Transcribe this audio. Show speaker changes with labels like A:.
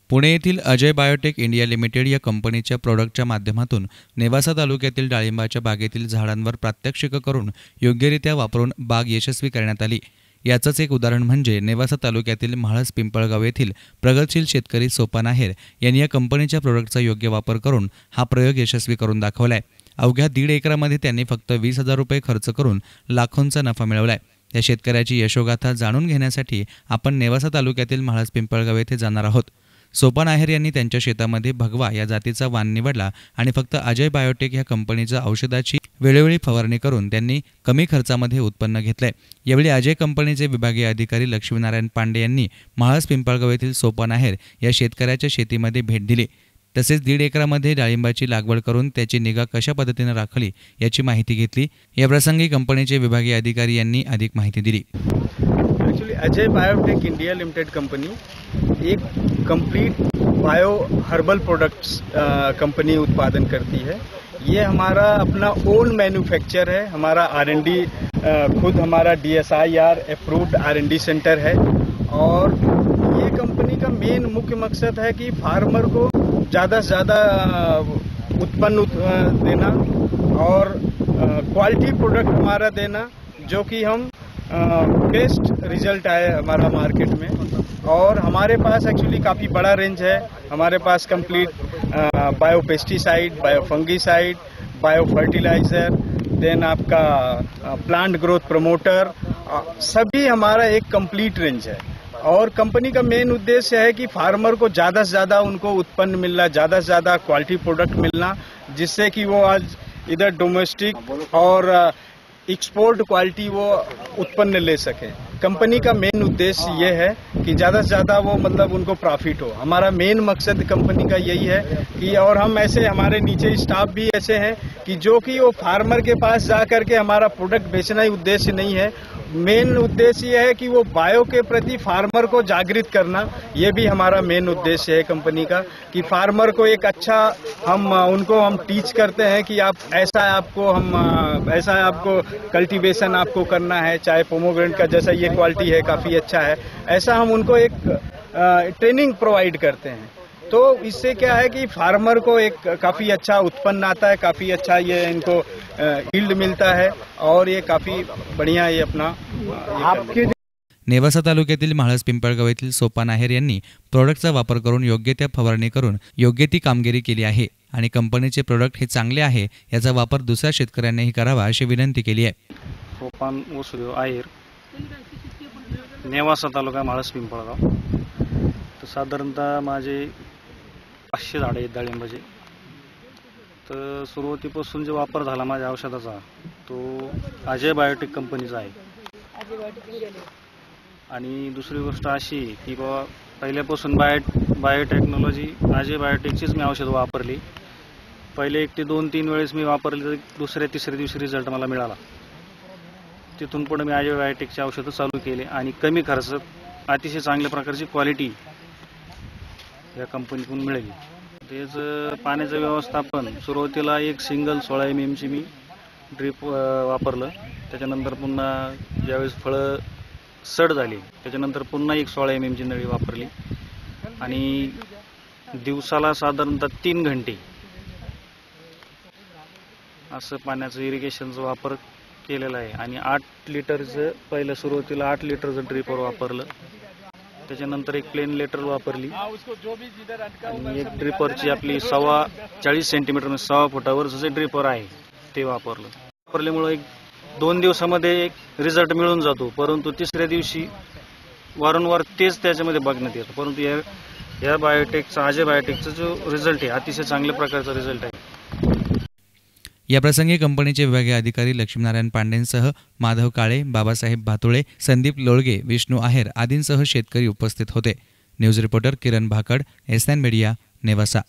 A: पुणे येथील Ajay biotech India limited या कंपनीच्या प्रोडक्टच्या माध्यमातून नेवासा तालुक्यातील डाळिंबाच्या बागेतील झाडांवर प्रात्यक्षिक करून योग्यरित्या वापरून बाग यशस्वी करण्यात आली। याचंच एक उदाहरण म्हणजे नेवासा तालुक्यातील म्हाळस पिंपळगाव येथील प्रगतशील शेतकरी सोपान आहेर यांनी या कंपनीच्या प्रोडक्टचा योग्य वापर करून हा प्रयोग यशस्वी करून दाखवलाय। अवघ्या 1.5 एकरामध्ये त्यांनी फक्त 20,000 रुपये खर्च करून लाखोंचा नफा मिळवलाय। या शेतकऱ्याची यशोगाथा जाणून घेण्यासाठी आपण नेवासा तालुक्यातील म्हाळस पिंपळगाव येथे जाणार आहोत। सोपान आहेर यांनी त्यांच्या शेतामध्ये भगवा या जातीचा वाण निवडला आणि फक्त अजय बायोटेक या कंपनीच्या औषधाची वेळोवेळी फवारणी करून त्यांनी कमी खर्चामध्ये उत्पन्न घेतले। यावेळी अजय कंपनीचे विभागीय अधिकारी लक्ष्मीनारायण पांडे यांनी म्हाळस पिंपळगाव येथील सोपान आहेर या शेतकऱ्याच्या शेतीमध्ये भेट दिली। तसेच 1.5 एकरामध्ये डाळिंबाची लागवड करून त्याची निगा कशा पद्धतीने राखली याची माहिती घेतली। या प्रसंगी कंपनीचे विभागीय अधिकारी यांनी अधिक माहिती दिली।
B: Actually Ajay biotech India limited company एक complete bio herbal products company उत्पादन करती है। ये हमारा अपना ओन मैन्युफैक्चर है। हमारा R&D खुद हमारा DSIR अप्रूव्ड R&D सेंटर है और ये कंपनी का मेन मुख्य मकसद है कि फार्मर को ज़्यादा से ज़्यादा उत्पन्न देना और क्वालिटी प्रोडक्ट हमारा देना, जो कि हम बेस्ट रिजल्ट आए हमारा मार्केट में। और हमारे पास एक्चुअली काफ़ी बड़ा रेंज है। हमारे पास complete bio pesticide, bio fungicide, bio fertiliser, then आपका प्लांट ग्रोथ प्रमोटर, सभी हमारा एक कंप्लीट रेंज है। और कंपनी का मेन उद्देश्य है कि फार्मर को ज़्यादा से ज़्यादा उनको उत्पन्न मिलना, ज़्यादा से ज़्यादा क्वालिटी प्रोडक्ट मिलना, जिससे कि वो आज इधर डोमेस्टिक और एक्सपोर्ट क्वालिटी वो उत्पन्न ले सके। कंपनी का मेन उद्देश्य ये है कि ज़्यादा से ज़्यादा वो मतलब उनको प्रॉफिट हो। हमारा मेन मकसद कंपनी का यही है कि, और हम ऐसे हमारे नीचे स्टाफ भी ऐसे हैं कि जो कि वो फार्मर के पास जा करके हमारा प्रोडक्ट बेचना ही उद्देश्य नहीं है। मेन उद्देश्य ये है कि वो बायो के प्रति फार्मर को जागृत करना, ये भी हमारा मेन उद्देश्य है कंपनी का, कि फार्मर को एक अच्छा उनको हम टीच करते हैं कि आप ऐसा आपको कल्टीवेशन आपको करना है, चाहे पोमोग्रेनेट का जैसा ये क्वालिटी है काफ़ी अच्छा है, ऐसा हम उनको एक ट्रेनिंग प्रोवाइड करते हैं। तो इससे क्या है कि फार्मर को एक काफ़ी अच्छा उत्पन्न आता है, काफ़ी अच्छा ये इनको यील्ड मिलता है और ये काफ़ी बढ़िया ये अपना आपके।
A: नेवासा तालुक्यातील म्हाळस पिंपळगाव येथील सोपान आहेर यांनी प्रोडक्टचा वापर करून योग्य त्या फवारणी करून योग्य ती कामगिरी केली आहे आणि कंपनीचे प्रोडक्ट हे चांगले आहे याचा वापर दुसऱ्या शेतकऱ्यांनीही करावा अशी विनंती केली आहे।
C: सोपान वसुदेव आहेर, नेवासा तालुका, म्हाळस पिंपळगाव। तर साधारणतः माझे 500 झाडे आहेत डाळिंबाचे। तर सुरुवातीपासून जो वापर झाला माझ्या औषधाचा तो अजय बायोटेक कंपनीचा आहे। आणि दुसरी गोष्ट अशी की बाबा पहिल्यापासून बायोटेक्नॉलॉजी अजय बायोटेकचीच मी औषधं वापरली। पहिले 1 ते 2-3 वेळेस मी वापरली, तर दुसऱ्या तिसऱ्या दिवशी रिझल्ट मला मिळाला। तिथून पुढे मी अजय बायोटेकची औषधं चालू केली आणि कमी खर्चात अतिशय चांगल्या प्रकारची क्वालिटी या कंपनीतून मिळाली। तेच पाण्याचं व्यवस्थापन, सुरुवातीला एक सिंगल 16 mm ची मी ड्रीप वापरलं। त्याच्यानंतर पुन्हा ज्यावेळेस फळं सड झाली त्याच्यानंतर पुन्हा एक 16 mm ची नळी वापरली आणि दिवसाला साधारणतः 3 घंटे असं पाण्याचं इरिगेशनचा वापर केलेला आहे। आणि 8 लिटरचं पहिलं सुरुवातीला 8 लिटरचं ड्रिपर वापरलं, त्याच्यानंतर एक प्लेन लेटर वापरली आणि एक ड्रिपरची आपली 40 सेंटीमीटर म्हणजे 6 फुटावर जे ड्रिपर आहे ते वापरल्यामुळे 2 दिवसामध्ये एक रिझल्ट मिळून जातो, परंतु तिसऱ्या दिवशी वारंवार तेच त्याच्यामध्ये बघण्यात येतं। परंतु या बायोटेकचा अजय बायोटेकचा जो रिझल्ट आहे अतिशय चांगल्या प्रकारचा रिझल्ट आहे।
A: या प्रसंगी कंपनीचे विभागीय अधिकारी लक्ष्मीनारायण पांडेंसह माधव काळे, बाबासाहेब भातुळे, संदीप लोळगे, विष्णू आहेर आदींसह शेतकरी उपस्थित होते। न्यूज रिपोर्टर किरण भाकड, SN मीडिया, नेवासा।